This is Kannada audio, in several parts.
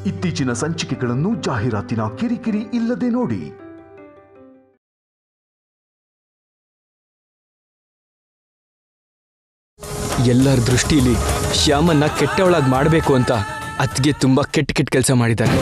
ಇತ್ತೀಚಿನ ಸಂಚಿಕೆಗಳನ್ನು ಜಾಹೀರಾತಿನ ಕಿರಿಕಿರಿ ಇಲ್ಲದೆ ನೋಡಿ. ಎಲ್ಲರ ದೃಷ್ಟಿಲಿ ಶ್ಯಾಮನ್ನ ಕೆಟ್ಟವಳಾಗಿ ಮಾಡಬೇಕು ಅಂತ ಅತ್ತಿಗೆ ತುಂಬಾ ಕೆಟ್ಟ ಕೆಲಸ ಮಾಡಿದ್ದಾರೆ.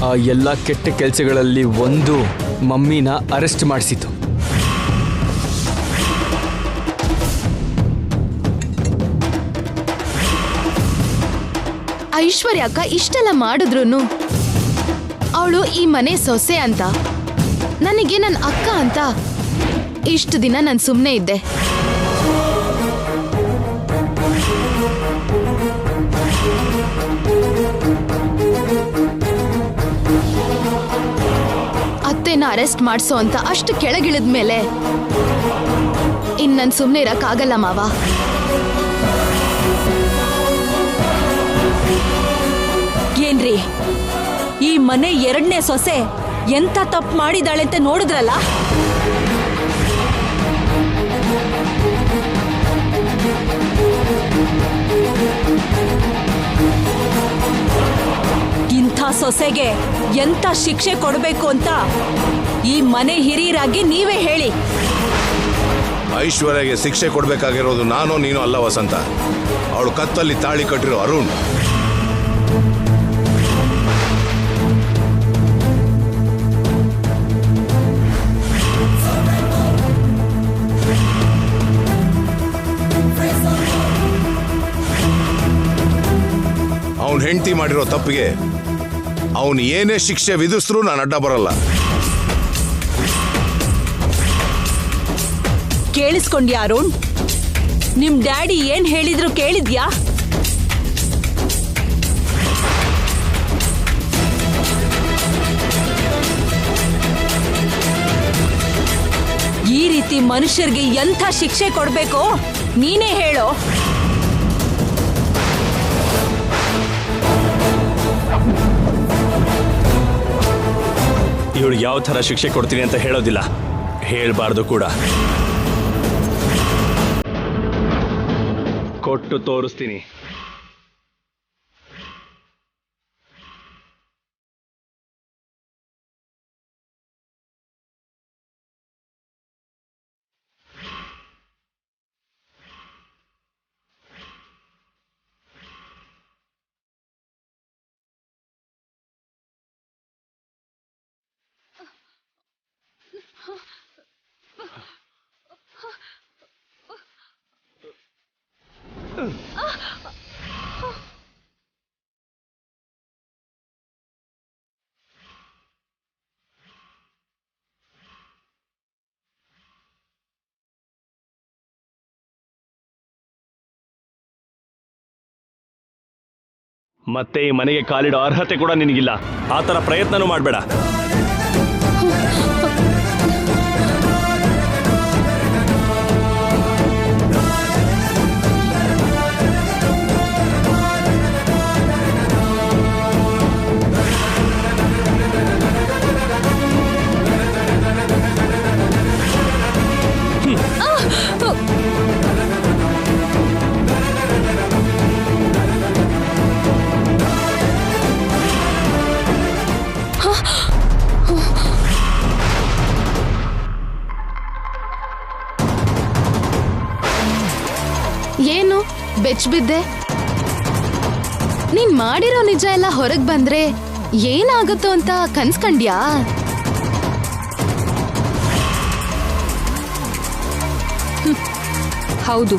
ಆ ಎಲ್ಲ ಕೆಟ್ಟ ಕೆಲಸಗಳಲ್ಲಿ ಒಂದು ಮಮ್ಮಿನ ಅರೆಸ್ಟ್ ಮಾಡಿಸಿತು. ಐಶ್ವರ್ಯ ಅಕ್ಕ ಇಷ್ಟೆಲ್ಲ ಮಾಡಿದ್ರು ಅವಳು ಈ ಮನೆ ಸೊಸೆ ಅಂತ, ನನಗೆ ನನ್ನ ಅಕ್ಕ ಅಂತ ಇಷ್ಟು ದಿನ ನಾನು ಸುಮ್ಮನೆ ಇದ್ದೆ. ಅತ್ತೆನ ಅರೆಸ್ಟ್ ಮಾಡಿಸೋ ಅಂತ ಅಷ್ಟು ಕೆಳಗಿಳಿದ ಮೇಲೆ ಇನ್ನು ನಾನು ಸುಮ್ಮನೆ ಇರಕ್ಕಾಗಲ್ಲ ಮಾವ. ಏನ್ರಿ, ಈ ಮನೆ ಎರಡನೇ ಸೊಸೆ ಎಂತ ತಪ್ಪು ಮಾಡಿದಾಳೆ ಅಂತ ನೋಡಿದ್ರಲ್ಲ? ಇಂಥ ಸೊಸೆಗೆ ಎಂತ ಶಿಕ್ಷೆ ಕೊಡಬೇಕು ಅಂತ ಈ ಮನೆ ಹಿರಿಯರಾಗಿ ನೀವೇ ಹೇಳಿ. ಐಶ್ವರ್ಯಗೆ ಶಿಕ್ಷೆ ಕೊಡ್ಬೇಕಾಗಿರೋದು ನಾನೋ ನೀನೋ ಅಲ್ಲ ವಸಂತ, ಅವಳು ಕತ್ತಲ್ಲಿ ತಾಳಿ ಕಟ್ಟಿರೋ ಅರುಣ್. ಅವನ್ ಹೆಂಡತಿ ಮಾಡಿರೋ ತಪ್ಪಿಗೆ ಅವನು ಏನೇ ಶಿಕ್ಷೆ ವಿಧಿಸಿದ್ರು ನಾನು ಅಡ್ಡ ಬರಲ್ಲ. ಕೇಳಿಸ್ಕೊಂಡ್ಯಾ ಅರುಣ್? ನಿಮ್ ಡ್ಯಾಡಿ ಏನ್ ಹೇಳಿದ್ರು ಕೇಳಿದ್ಯಾ? ಈ ರೀತಿ ಮನುಷ್ಯರಿಗೆ ಎಂಥ ಶಿಕ್ಷೆ ಕೊಡ್ಬೇಕೋ ನೀನೇ ಹೇಳೋ. ಇವಳು ಯಾವ ಥರ ಶಿಕ್ಷೆ ಕೊಡ್ತೀನಿ ಅಂತ ಹೇಳೋದಿಲ್ಲ, ಹೇಳ್ಬಾರ್ದು ಕೂಡ. ಕೊಟ್ಟು ತೋರಿಸ್ತೀನಿ. ಮತ್ತೆ ಈ ಮನೆಗೆ ಕಾಲಿಡೋ ಅರ್ಹತೆ ಕೂಡ ನಿನಗಿಲ್ಲ. ಆ ಥರ ಪ್ರಯತ್ನನೂ ಮಾಡಬೇಡ. ಏನು ಬೆಚ್ಚಬಿದ್ದೆ? ನೀನ್ ಮಾಡಿರೋ ನಿಜ ಎಲ್ಲ ಹೊರಗ್ ಬಂದ್ರೆ ಏನಾಗುತ್ತೋ ಅಂತ ಕನ್ಸ್ಕಂಡ್ಯಾ? ಹೌದು,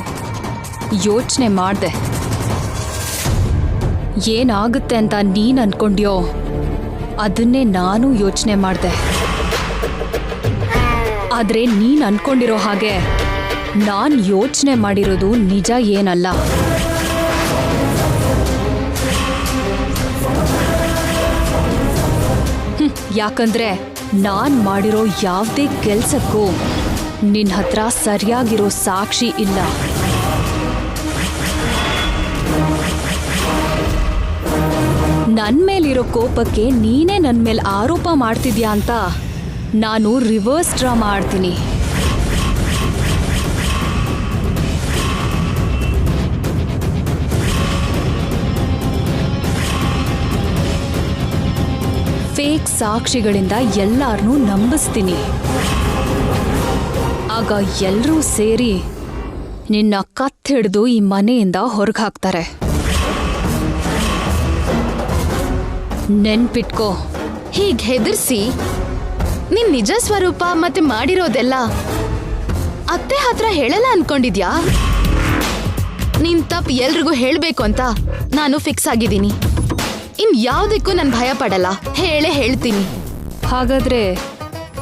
ಯೋಚನೆ ಮಾಡ್ದೆ. ಏನಾಗುತ್ತೆ ಅಂತ ನೀನ್ ಅನ್ಕೊಂಡ್ಯೋ ಅದನ್ನೇ ನಾನು ಯೋಚನೆ ಮಾಡ್ದೆ. ಆದ್ರೆ ನೀನ್ ಅನ್ಕೊಂಡಿರೋ ಹಾಗೆ ನಾನ್ ಯೋಚನೆ ಮಾಡಿರೋದು ನಿಜ ಏನಲ್ಲ. ಯಾಕಂದ್ರೆ ನಾನ್ ಮಾಡಿರೋ ಯಾವುದೇ ಕೆಲ್ಸಕ್ಕೂ ನಿನ್ ಹತ್ರ ಸರಿಯಾಗಿರೋ ಸಾಕ್ಷಿ ಇಲ್ಲ. ನನ್ ಮೇಲಿರೋ ಕೋಪಕ್ಕೆ ನೀನೇ ನನ್ ಮೇಲೆ ಆರೋಪ ಮಾಡ್ತಿದ್ಯಾ ಅಂತ ನಾನು ರಿವರ್ಸ್ ಡ್ರಾಮಾ ಆಡ್ತೀನಿ. ಫೇಕ್ ಸಾಕ್ಷಿಗಳಿಂದ ಎಲ್ಲಾರನ್ನೂ ನಂಬಿಸ್ತೀನಿ. ಆಗ ಎಲ್ಲರೂ ಸೇರಿ ನಿನ್ನ ಕತ್ತಿಡ್ದು ಈ ಮನೆಯಿಂದ ಹೊರಗೆ ಹಾಕ್ತಾರೆ. ನೆನ್ಪಿಟ್ಕೋ. ಹೀಗ್ ಹೆದರ್ಸಿ ನಿನ್ ನಿಜ ಸ್ವರೂಪ ಮತ್ತೆ ಮಾಡಿರೋದೆಲ್ಲ ಅತ್ತೆ ಹತ್ರ ಹೇಳಲ್ಲ ಅನ್ಕೊಂಡಿದ್ಯಾ? ನಿನ್ ತಪ್ಪು ಎಲ್ರಿಗೂ ಹೇಳ್ಬೇಕು ಅಂತ ನಾನು ಫಿಕ್ಸ್ ಆಗಿದ್ದೀನಿ. ಇನ್ ಯಾವ್ದಕ್ಕೂ ನನ್ ಭಯ ಪಡಲ್ಲ, ಹೇಳೇ ಹೇಳ್ತೀನಿ. ಹಾಗಾದ್ರೆ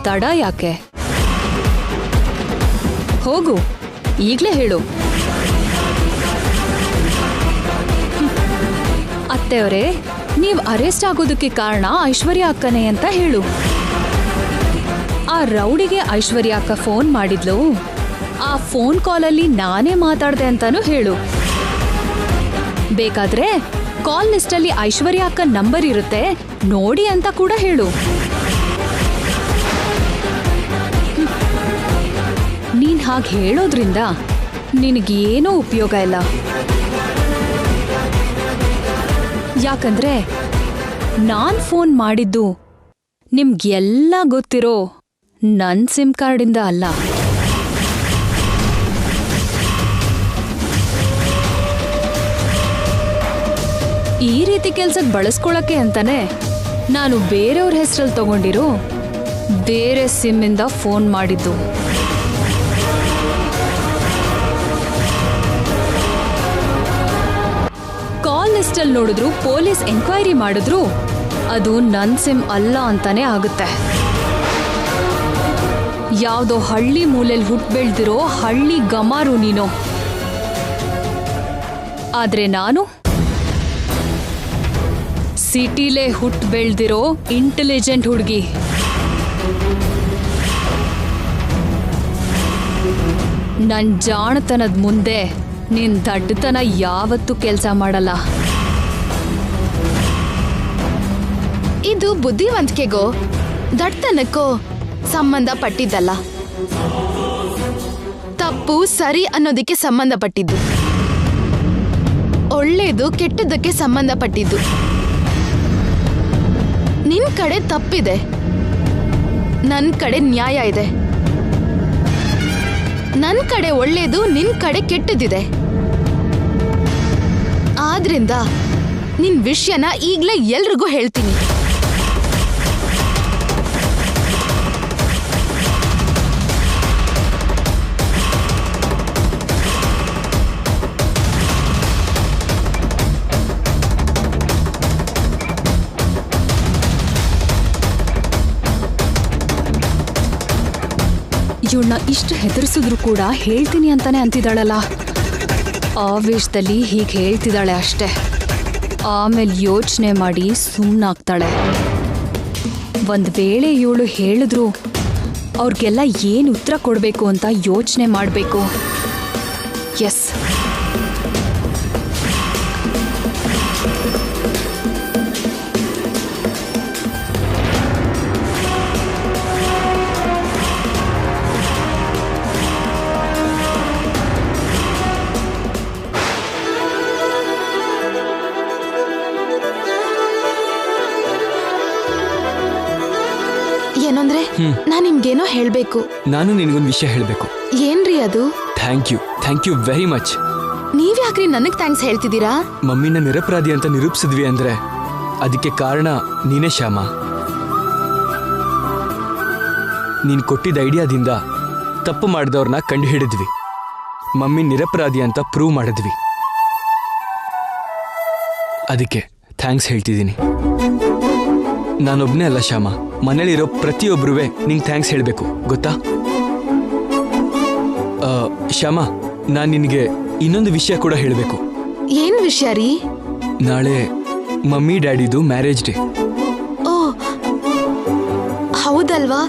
ತಡ ಯಾಕೆ? ಹೋಗು, ಈಗ್ಲೇ ಹೇಳು. ಅತ್ತೆಯವರೇ, ನೀವ್ ಅರೆಸ್ಟ್ ಆಗೋದಕ್ಕೆ ಕಾರಣ ಐಶ್ವರ್ಯ ಅಕ್ಕನೇ ಅಂತ ಹೇಳು. ಆ ರೌಡಿಗೆ ಐಶ್ವರ್ಯ ಅಕ್ಕ ಫೋನ್ ಮಾಡಿದ್ಲು, ಆ ಫೋನ್ ಕಾಲಲ್ಲಿ ನಾನೇ ಮಾತಾಡ್ದೆ ಅಂತಾನು ಹೇಳು. ಬೇಕಾದ್ರೆ ಕಾಲ್ ಲಿಸ್ಟಲ್ಲಿ ಐಶ್ವರ್ಯ ಅಕ್ಕ ನಂಬರ್ ಇರುತ್ತೆ, ನೋಡಿ ಅಂತ ಕೂಡ ಹೇಳು. ನೀನ್ ಹಾಗೆ ಹೇಳೋದ್ರಿಂದ ನಿನಗೇನೂ ಉಪಯೋಗ ಇಲ್ಲ. ಯಾಕಂದ್ರೆ ನಾನ್ ಫೋನ್ ಮಾಡಿದ್ದು ನಿಮ್ಗೆಲ್ಲ ಗೊತ್ತಿರೋ ನನ್ ಸಿಮ್ ಕಾರ್ಡಿಂದ ಅಲ್ಲ. ಈ ರೀತಿ ಕೆಲ್ಸಕ್ಕೆ ಬಳಸ್ಕೊಳಕ್ಕೆ ಅಂತಾನೆ ನಾನು ಬೇರೆಯವ್ರ ಹೆಸರಲ್ಲಿ ತಗೊಂಡಿರೋ ಬೇರೆ ಸಿಮ್ಮಿಂದ ಫೋನ್ ಮಾಡಿದ್ದು. ಕಾಲ್ ಲಿಸ್ಟಲ್ಲಿ ನೋಡಿದ್ರು, ಪೊಲೀಸ್ ಎಂಕ್ವೈರಿ ಮಾಡಿದ್ರು ಅದು ನನ್ ಸಿಮ್ ಅಲ್ಲ ಅಂತಾನೆ ಆಗುತ್ತೆ. ಯಾವುದೋ ಹಳ್ಳಿ ಮೂಲೆಯಲ್ಲಿ ಹುಟ್ಟು ಬೆಳ್ದಿರೋ ಹಳ್ಳಿ ಗಮಾರು ನೀನು. ಆದ್ರೆ ನಾನು ಸಿಟಿಲೇ ಹುಟ್ಟು ಬೆಳ್ದಿರೋ ಇಂಟೆಲಿಜೆಂಟ್ ಹುಡುಗಿ. ನನ್ ಜಾಣತನದ ಮುಂದೆ ನಿನ್ ದಡ್ಡತನ ಯಾವತ್ತೂ ಕೆಲಸ ಮಾಡಲ್ಲ. ಇದು ಬುದ್ಧಿವಂತಿಕೆಗೋ ದಡ್ತನಕ್ಕೋ ಸಂಬಂಧ ಪಟ್ಟಿದ್ದಲ್ಲ, ತಪ್ಪು ಸರಿ ಅನ್ನೋದಕ್ಕೆ ಸಂಬಂಧಪಟ್ಟಿದ್ದು, ಒಳ್ಳೇದು ಕೆಟ್ಟದ್ದಕ್ಕೆ ಸಂಬಂಧಪಟ್ಟಿದ್ದು. ನಿನ್ ಕಡೆ ತಪ್ಪಿದೆ, ನನ್ ಕಡೆ ನ್ಯಾಯ ಇದೆ. ನನ್ ಕಡೆ ಒಳ್ಳೇದು, ನಿನ್ ಕಡೆ ಕೆಟ್ಟದಿದೆ. ಆದ್ರಿಂದ ನಿನ್ ವಿಷಯನ ಈಗ್ಲೇ ಎಲ್ರಿಗೂ ಹೇಳ್ತೀನಿ. ಇವಳನ್ನ ಇಷ್ಟು ಹೆದರ್ಸಿದ್ರು ಕೂಡ ಹೇಳ್ತೀನಿ ಅಂತಾನೆ ಅಂತಿದ್ದಾಳಲ್ಲ. ಆವೇಶದಲ್ಲಿ ಹೀಗೆ ಹೇಳ್ತಿದ್ದಾಳೆ ಅಷ್ಟೆ. ಆಮೇಲೆ ಯೋಚನೆ ಮಾಡಿ ಸುಮ್ಮನಾಗ್ತಾಳೆ. ಒಂದು ವೇಳೆ ಇವಳು ಹೇಳಿದ್ರು ಅವ್ರಿಗೆಲ್ಲ ಏನು ಉತ್ತರ ಕೊಡಬೇಕು ಅಂತ ಯೋಚನೆ ಮಾಡಬೇಕು. ಎಸ್, ಏನಂದ್ರೆ ನಾನ್ ನಿಮ್ಗೇನೋ ಹೇಳ್ಬೇಕು. ನಾನು ನಿನಗೊಂದು ವಿಷಯ ಹೇಳಬೇಕು. ಏನ್ರಿ ಅದು? Thank you very much. ನೀವ್ಯಾಕ್ರಿ ನನಗ್ ಥ್ಯಾಂಕ್ಸ್ ಹೇಳ್ತಿದ್ದೀರಾ? ಮಮ್ಮಿನ ನಿರಪರಾಧಿ ಅಂತ ನಿರೂಪಿಸಿದ್ವಿ ಅಂದ್ರೆ ಅದಕ್ಕೆ ಕಾರಣ ನೀನೇ ಶ್ಯಾಮ. ನೀನ್ ಕೊಟ್ಟಿದ್ದ ಐಡಿಯಾದಿಂದ ತಪ್ಪು ಮಾಡಿದವ್ರನ್ನ ಕಂಡು ಹಿಡಿದ್ವಿ, ಮಮ್ಮಿ ನಿರಪರಾಧಿ ಅಂತ ಪ್ರೂವ್ ಮಾಡಿದ್ವಿ. ಅದಕ್ಕೆ ಥ್ಯಾಂಕ್ಸ್ ಹೇಳ್ತಿದ್ದೀನಿ. ನಾನೊಬ್ನೇ ಅಲ್ಲ ಶ್ಯಾಮ, ಮನೇಲಿರೋ ಪ್ರತಿಯೊಬ್ರೂ ನಿಂಗೆ ಥ್ಯಾಂಕ್ಸ್ ಹೇಳಬೇಕು, ಗೊತ್ತಾ? ಶ್ಯಾಮ, ನಾನು ನಿನಗೆ ಇನ್ನೊಂದು ವಿಷಯ ಕೂಡ ಹೇಳಬೇಕು. ಏನ್ ವಿಷಯ ರೀ? ನಾಳೆ ಮಮ್ಮಿ ಡ್ಯಾಡಿದು ಮ್ಯಾರೇಜ್ ಡೇ. ಓ ಹೌದಲ್ವಾ,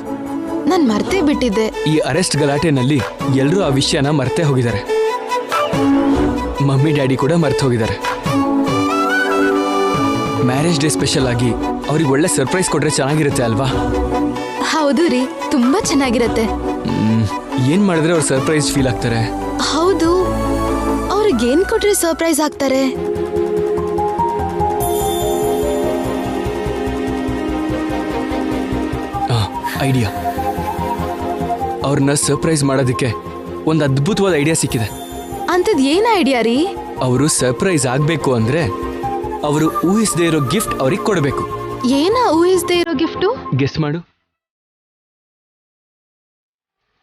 ನಾನ್ ಮರ್ತೇ ಬಿಟ್ಟಿದ್ದೆ. ಈ ಅರೆಸ್ಟ್ ಗಲಾಟೆನಲ್ಲಿ ಎಲ್ಲರೂ ಆ ವಿಷಯನ ಮರ್ತೇ ಹೋಗಿದ್ದಾರೆ. ಮಮ್ಮಿ ಡ್ಯಾಡಿ ಕೂಡ ಮರ್ತು ಹೋಗಿದ್ದಾರೆ. ಮ್ಯಾರೇಜ್ ಡೇ ಸ್ಪೆಷಲ್ ಆಗಿ ಅವ್ರಿಗೆ ಒಳ್ಳೆ ಸರ್ಪ್ರೈಸ್ ಕೊಟ್ರೆ ಚೆನ್ನಾಗಿರುತ್ತೆ ಅಲ್ವಾ? ಹೌದು ರೀ, ತುಂಬಾ ಚೆನ್ನಾಗಿರತ್ತೆ. ಏನ್ ಮಾಡಿದ್ರೆ ಅವ್ರು ಸರ್ಪ್ರೈಸ್ ಫೀಲ್ ಆಗ್ತಾರೆ? ಹೌದು, ಅವ್ರಿಗೇನ್ ಕೊಟ್ರೆ ಸರ್ಪ್ರೈಸ್ ಆಗ್ತಾರೆ? ಐಡಿಯಾ. ಅವ್ರನ್ನ ಸರ್ಪ್ರೈಸ್ ಮಾಡೋದಕ್ಕೆ ಒಂದು ಅದ್ಭುತವಾದ ಐಡಿಯಾ ಸಿಕ್ಕಿದೆ. ಅಂತದ್ ಏನ್ ಐಡಿಯಾ ರೀ? ಅವರು ಸರ್ಪ್ರೈಸ್ ಆಗ್ಬೇಕು ಅಂದ್ರೆ ಅವರು ಊಹಿಸದೇ ಇರೋ ಗಿಫ್ಟ್ ಅವ್ರಿಗೆ ಕೊಡಬೇಕು. ಏನ ಊಹಿಸದೇ ಇರೋ ಗಿಫ್ಟು? ಗೆಸ್ ಮಾಡು.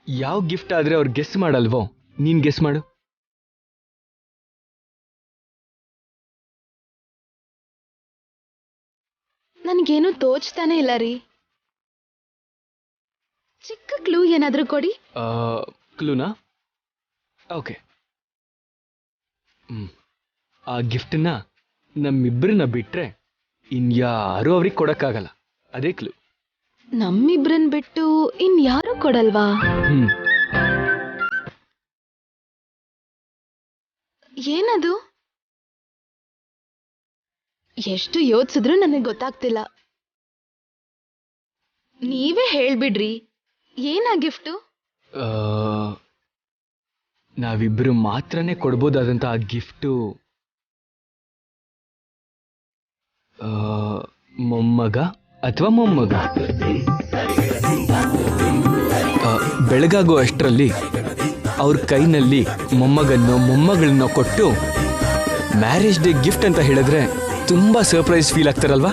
ಯಾವ ಗಿಫ್ಟ್ ಆದ್ರೆ ಅವ್ರು ಗೆಸ್ ಮಾಡಲ್ವೋ, ನೀನ್ ಗೆಸ್ ಮಾಡು. ನನ್ಗೇನು ತೋಚ್ತಾನೆ ಇಲ್ಲ ರೀ. ಚಿಕ್ಕ ಕ್ಲೂ ಏನಾದ್ರೂ ಕೊಡಿ. ಕ್ಲೂನಾ? ಓಕೆ. ಆ ಗಿಫ್ಟನ್ನ ನಮ್ಮಿಬ್ಬರನ್ನ ಬಿಟ್ರೆ ಇನ್ಯಾರೂ ಅವ್ರಿಗೆ ಕೊಡಕ್ಕಾಗಲ್ಲ. ಅದೇ ಕ್ಲೂ. ನಮ್ಮಿಬ್ರನ್ ಬಿಟ್ಟು ಇನ್ಯಾರು ಕೊಡಲ್ವಾ? ಏನದು? ಎಷ್ಟು ಯೋಚಿಸಿದ್ರು ನನಗೆ ಗೊತ್ತಾಗ್ತಿಲ್ಲ. ನೀವೇ ಹೇಳ್ಬಿಡ್ರಿ, ಏನ ಗಿಫ್ಟು? ನಾವಿಬ್ರು ಮಾತ್ರನೇ ಕೊಡ್ಬೋದಾದಂತ ಆ ಗಿಫ್ಟು ಮೊಮ್ಮಗ ಅಥವಾ ಮೊಮ್ಮಗ. ಬೆಳಗಾಗೋ ಅಷ್ಟರಲ್ಲಿ ಅವ್ರ ಕೈನಲ್ಲಿ ಮೊಮ್ಮಗಳನ್ನೋ ಕೊಟ್ಟು ಮ್ಯಾರೇಜ್ ಡೇ ಗಿಫ್ಟ್ ಅಂತ ಹೇಳಿದ್ರೆ ತುಂಬಾ ಸರ್ಪ್ರೈಸ್ ಫೀಲ್ ಆಗ್ತಾರಲ್ವಾ?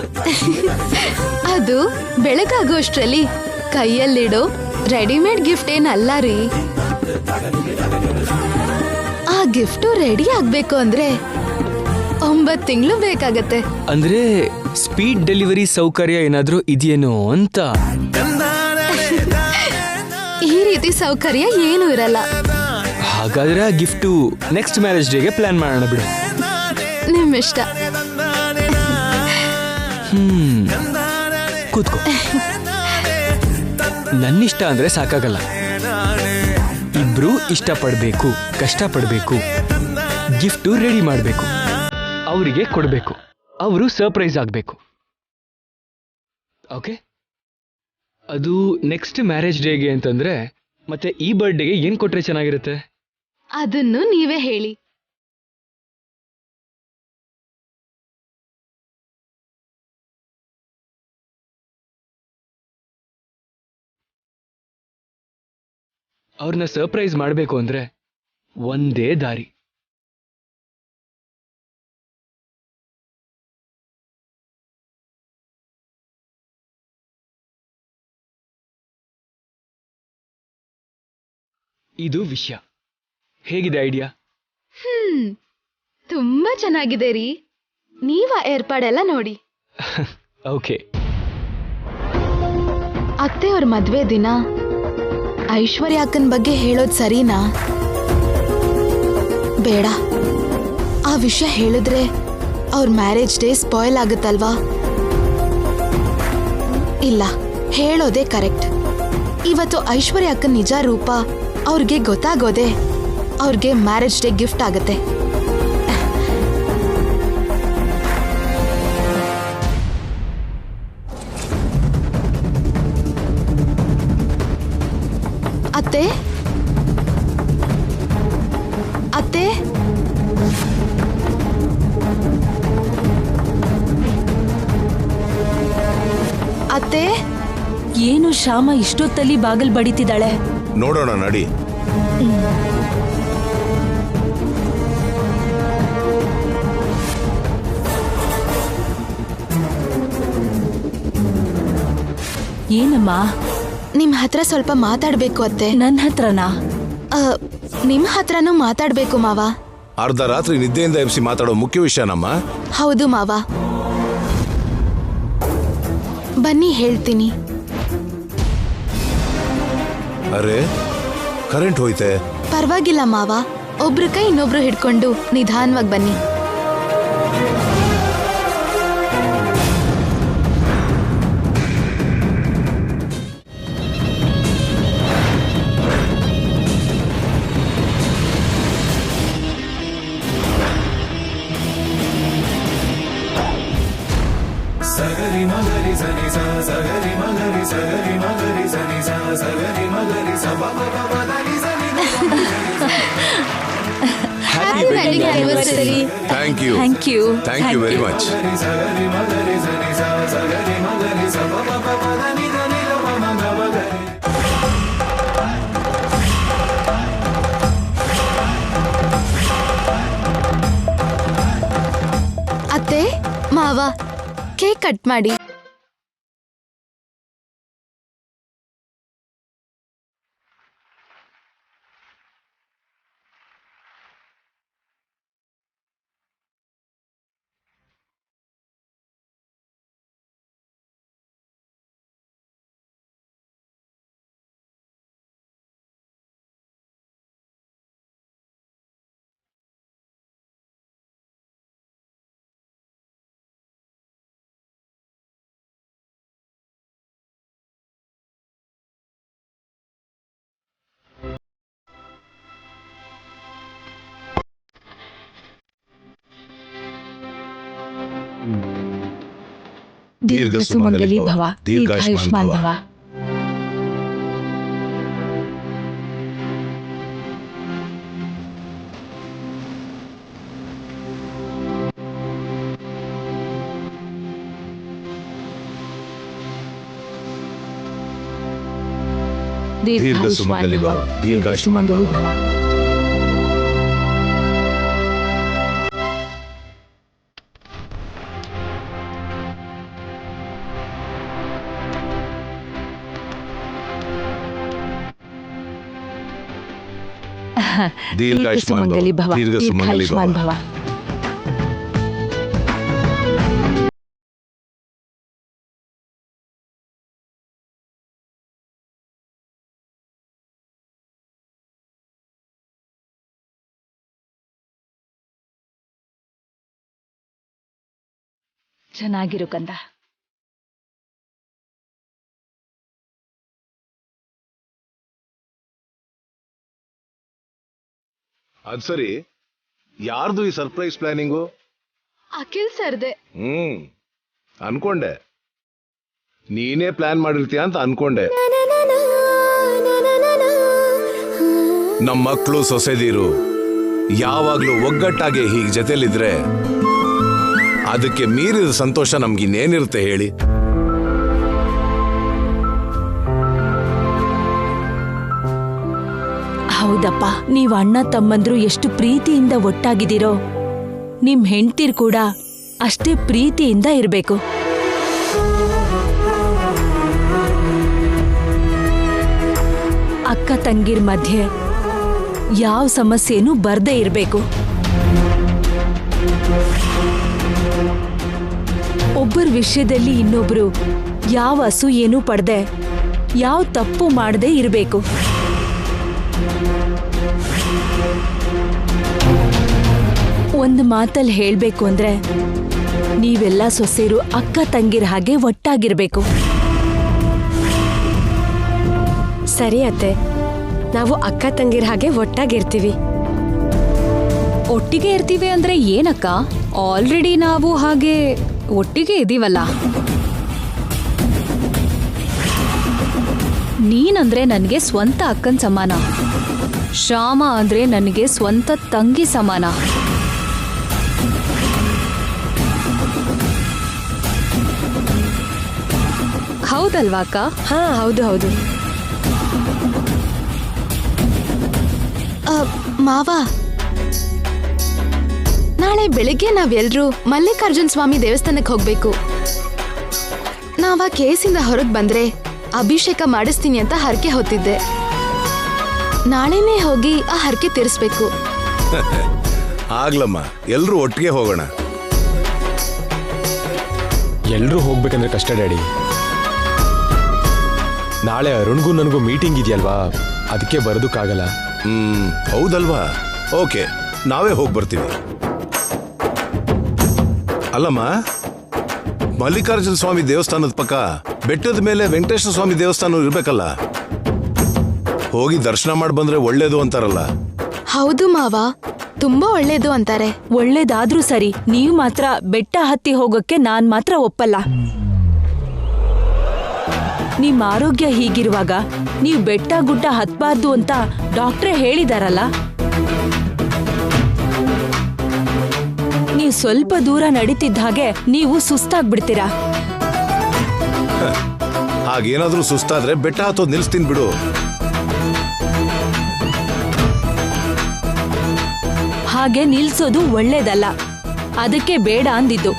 ಅದು ಬೆಳಗಾಗೋಷ್ಟ್ರಲ್ಲಿ ಕೈಯಲ್ಲಿಡೋ ರೆಡಿಮೇಡ್ ಗಿಫ್ಟ್ ಏನಲ್ಲ ರೀ. ಆ ಗಿಫ್ಟು ರೆಡಿ ಆಗ್ಬೇಕು ಅಂದ್ರೆ 9 ತಿಂಗಳು ಬೇಕಾಗತ್ತೆ. ಅಂದ್ರೆ ಸ್ಪೀಡ್ ಡೆಲಿವರಿ ಸೌಕರ್ಯ ಏನಾದ್ರೂ ಇದೆಯೇನೋ ಅಂತ. ಈ ರೀತಿ ಸೌಕರ್ಯ ಏನೂ ಇರಲ್ಲ. ಹಾಗಾದ್ರೆ ಆ ಗಿಫ್ಟು ನೆಕ್ಸ್ಟ್ ಮ್ಯಾರೇಜ್ ಡೇಗೆ ಪ್ಲಾನ್ ಮಾಡೋಣ ಬಿಡು. ನಿಮ್ಮಿಷ್ಟ. ಕೂತ್ಕೋ. ನನ್ನಿಷ್ಟ ಅಂದ್ರೆ ಸಾಕಾಗಲ್ಲ, ಇಬ್ರು ಇಷ್ಟಪಡ್ಬೇಕು, ಕಷ್ಟಪಡ್ಬೇಕು, ಗಿಫ್ಟು ರೆಡಿ ಮಾಡಬೇಕು, ಅವರಿಗೆ ಕೊಡಬೇಕು, ಅವರು ಸರ್ಪ್ರೈಸ್ ಆಗಬೇಕು. ಓಕೆ? ಅದು ನೆಕ್ಸ್ಟ್ ಮ್ಯಾರೇಜ್ ಡೇಗೆ ಅಂತಂದ್ರೆ ಮತ್ತೆ ಈ ಬರ್ಡೇಗೆ ಏನ್ ಕೊಟ್ರೆ ಚೆನ್ನಾಗಿರುತ್ತೆ? ಅದನ್ನು ನೀವೇ ಹೇಳಿ. ಅವ್ರನ್ನ ಸರ್ಪ್ರೈಸ್ ಮಾಡಬೇಕು ಅಂದ್ರೆ ಒಂದೇ ದಾರಿ. ಇದು ವಿಷಯ. ಹೇಗಿದೆ ಐಡಿಯಾ? ತುಂಬಾ ಚೆನ್ನಾಗಿದೆ ರೀ. ನೀವ ಏರ್ಪಾಡೆಲ್ಲ ನೋಡಿ. ಓಕೆ. ಅತ್ತೆಯವ್ರ ಮದ್ವೆ ದಿನ ಐಶ್ವರ್ಯ ಅಕ್ಕನ ಬಗ್ಗೆ ಹೇಳೋದ್ ಸರಿನಾ? ಬೇಡ, ಆ ವಿಷಯ ಹೇಳಿದ್ರೆ ಅವ್ರ ಮ್ಯಾರೇಜ್ ಡೇ ಸ್ಪಾಯ್ಲ್ ಆಗುತ್ತಲ್ವಾ? ಇಲ್ಲ, ಹೇಳೋದೇ ಕರೆಕ್ಟ್. ಇವತ್ತು ಐಶ್ವರ್ಯ ಅಕ್ಕನ ನಿಜ ರೂಪ ಅವ್ರಿಗೆ ಗೊತ್ತಾಗೋದೆ ಅವ್ರಿಗೆ ಮ್ಯಾರೇಜ್ ಡೇ ಗಿಫ್ಟ್ ಆಗತ್ತೆ. ಅತ್ತೆ, ಅತ್ತೆ, ಅತ್ತೆ. ಏನು ಶ್ಯಾಮ ಇಷ್ಟೊತ್ತಲ್ಲಿ ಬಾಗಲ್ ಬಡಿತಿದ್ದಾಳೆ? ನೋಡೋಣ ನಡಿ. ಏನಮ್ಮ? ನಿಮ್ ಹತ್ರ ಸ್ವಲ್ಪ ಮಾತಾಡ್ಬೇಕು ಅತ್ತೆ. ನನ್ನ ಹತ್ರನಾ? ನಿಮ್ ಹತ್ರನೂ ಮಾತಾಡ್ಬೇಕು ಮಾವ. ಅರ್ಧ ರಾತ್ರಿ ನಿದ್ದೆಯಿಂದ ಎಬ್ಸಿ ಮಾತಾಡೋ ಮುಖ್ಯ ವಿಷಯನಮ್ಮ. ಹೌದು ಮಾವ, ಬನ್ನಿ ಹೇಳ್ತೀನಿ. ಅರೆ, ಕರೆಂಟ್ ಹೋಯ್ತೆ. ಪರವಾಗಿಲ್ಲ ಮಾವ, ಒಬ್ರ ಕೈ ಇನ್ನೊಬ್ರು ಹಿಡ್ಕೊಂಡು ನಿಧಾನವಾಗಿ ಬನ್ನಿ. Happy wedding anniversary. Thank you thank you thank you very much. ಅತ್ತೆ ಮಾವ ಕೇಕ್ ಕಟ್ ಮಾಡಿ. ದೀರ್ಘ ಸುಮಂಗಲಿ ಭವ, ದೀರ್ಘಾಯುಷ್ಮಾನ್ ಭವ. ದೀರ್ಘ ಸುಮಂಗಲಿ ಭವ, ದೀರ್ಘಾಯುಷ್ಮಾನ್ ಭವ. ದೀರ್ಘ ಸುಮಂಗಲಿ ಭವ, ದೀರ್ಘ ಸುಮಂಗಲಿ ಭವ. ಚೆನ್ನಾಗಿರು ಕಂದ. ಅದ್ ಸರಿ, ಯಾರ್ದು ಈ ಸರ್ಪ್ರೈಸ್ ಪ್ಲಾನಿಂಗು? ಅಖಿಲ್ ಸರ್ದೆ. ಅನ್ಕೊಂಡೆ ನೀನೇ ಪ್ಲಾನ್ ಮಾಡಿರ್ತೀಯ ಅಂತ ಅನ್ಕೊಂಡೆ. ನಮ್ಮ ಮಕ್ಕಳು ಸೊಸೆದೀರು ಯಾವಾಗ್ಲೂ ಒಗ್ಗಟ್ಟಾಗಿ ಹೀಗೆ ಜೊತೆಲಿದ್ರೆ ಅದಕ್ಕೆ ಮೀರಿದ ಸಂತೋಷ ನಮ್ಗಿನ್ನೇನಿರುತ್ತೆ ಹೇಳಿ? ಹೌದಪ್ಪ, ನೀವ್ ಅಣ್ಣ ತಮ್ಮಂದ್ರು ಎಷ್ಟು ಪ್ರೀತಿಯಿಂದ ಒಟ್ಟಾಗಿದ್ದೀರೋ ನಿಮ್ ಹೆಂಡ್ತೀರ್ ಕೂಡ ಅಷ್ಟೇ ಪ್ರೀತಿಯಿಂದ ಇರ್ಬೇಕು. ಅಕ್ಕ ತಂಗಿರ್ ಮಧ್ಯೆ ಯಾವ ಸಮಸ್ಯೆನೂ ಬರ್ದೇ ಇರ್ಬೇಕು. ಒಬ್ಬರ ವಿಷಯದಲ್ಲಿ ಇನ್ನೊಬ್ರು ಯಾವ ಅಸೂಯೇನೂ ಪಡ್ದೆ ಯಾವ ತಪ್ಪು ಮಾಡದೆ ಇರಬೇಕು. ಒಂದು ಮಾತಲ್ಲಿ ಹೇಳ್ಬೇಕು ಅಂದ್ರೆ ನೀವೆಲ್ಲ ಸೊಸೆರು ಅಕ್ಕ ತಂಗಿರ ಹಾಗೆ ಒಟ್ಟಾಗಿರ್ಬೇಕು. ಸರಿ ಅತ್ತೆ, ನಾವು ಅಕ್ಕ ತಂಗಿರ ಹಾಗೆ ಒಟ್ಟಾಗಿರ್ತೀವಿ. ಒಟ್ಟಿಗೆ ಇರ್ತೀವಿ ಅಂದ್ರೆ ಏನಕ್ಕ? ಆಲ್ರೆಡಿ ನಾವು ಹಾಗೆ ಒಟ್ಟಿಗೆ ಇದೀವಲ್ಲ. ನೀನಂದ್ರೆ ನನಗೆ ಸ್ವಂತ ಅಕ್ಕನ ಸಮಾನ, ಶ್ಯಾಮ ಅಂದ್ರೆ ನನಗೆ ಸ್ವಂತ ತಂಗಿ ಸಮಾನ. ಹೌದಲ್ವಾ ಅಕ್ಕ? ಹಾ, ಹೌದು ಹೌದು. ಮಾವ, ನಾಳೆ ಬೆಳಿಗ್ಗೆ ನಾವೆಲ್ಲರೂ ಮಲ್ಲಿಕಾರ್ಜುನ್ ಸ್ವಾಮಿ ದೇವಸ್ಥಾನಕ್ಕೆ ಹೋಗ್ಬೇಕು. ನಾವ ಕೇಸಿಂದ ಹೊರಗೆ ಬಂದ್ರೆ ಅಭಿಷೇಕ ಮಾಡಿಸ್ತೀನಿ ಅಂತ ಹರಕೆ ಹೊತ್ತಿದ್ದೆ. ನಾಳೆನೇ ಹೋಗಿ ಆ ಹರಕೆ ತೀರಿಸ್ಬೇಕು. ಆಗ್ಲಮ್ಮ, ಎಲ್ರೂ ಒಟ್ಟಿಗೆ ಹೋಗೋಣ. ಎಲ್ರೂ ಹೋಗ್ಬೇಕಂದ್ರೆ ಕಷ್ಟ ಡ್ಯಾಡಿ. ನಾಳೆ ಅರುಣ್ಗೂ ನನಗೂ ಮೀಟಿಂಗ್ ಇದೆಯಲ್ವಾ, ಅದಕ್ಕೆ ಬರೋದಕ್ಕಾಗಲ್ಲ. ಹೌದಲ್ವಾ? ಓಕೆ, ನಾವೇ ಹೋಗಿ ಬರ್ತೀವಿ. ಅಲ್ಲಮ್ಮ, ಮಲ್ಲಿಕಾರ್ಜುನ ಸ್ವಾಮಿ ದೇವಸ್ಥಾನದ ಪಕ್ಕ ಬೆಟ್ಟದ ಮೇಲೆ ವೆಂಕಟೇಶ್ವರ ಸ್ವಾಮಿ ದೇವಸ್ಥಾನ ಇರ್ಬೇಕಲ್ಲ, ಹೋಗಿ ದರ್ಶನ ಮಾಡಿ ಬಂದ್ರೆ ಒಳ್ಳೇದು ಅಂತಾರಲ್ಲ. ಹೌದು ಮಾವ, ತುಂಬಾ ಒಳ್ಳೇದು ಅಂತಾರೆ. ಒಳ್ಳೇದಾದ್ರೂ ಸರಿ, ನೀವು ಮಾತ್ರ ಬೆಟ್ಟ ಹತ್ತಿ ಹೋಗೋಕ್ಕೆ ನಾನ್ ಮಾತ್ರ ಒಪ್ಪಲ್ಲ. ನಿಮ್ ಆರೋಗ್ಯ ಹೀಗಿರುವಾಗ ನೀವು ಬೆಟ್ಟ ಗುಡ್ಡ ಹತ್ಬಾರ್ದು ಅಂತ ಡಾಕ್ಟ್ರೇ ಹೇಳಿದಾರಲ್ಲ. ನೀವು ಸ್ವಲ್ಪ ದೂರ ನಡೀತಿದ್ದ ಹಾಗೆ ನೀವು ಸುಸ್ತಾಗ್ಬಿಡ್ತೀರಾ. ಹಾಗೇನಾದ್ರೂ ಸುಸ್ತಾದ್ರೆ ಬೆಟ್ಟ ಹತ್ತೋದು ನಿಲ್ಸ್ತೀನಿ ಬಿಡು. ಹಾಗೆ ನಿಲ್ಸೋದು ಒಳ್ಳೇದಲ್ಲ, ಅದಕ್ಕೆ ಬೇಡ ಅಂದಿದ್ದು.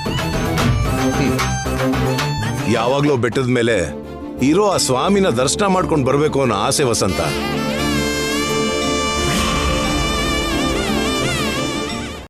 ಯಾವಾಗ್ಲೂ ಬೆಟ್ಟದ ಮೇಲೆ ಇರೋ ಆ ಸ್ವಾಮಿನ ದರ್ಶನ ಮಾಡ್ಕೊಂಡು ಬರ್ಬೇಕು ಅನ್ನೋ ಆಸೆ ವಸಂತ.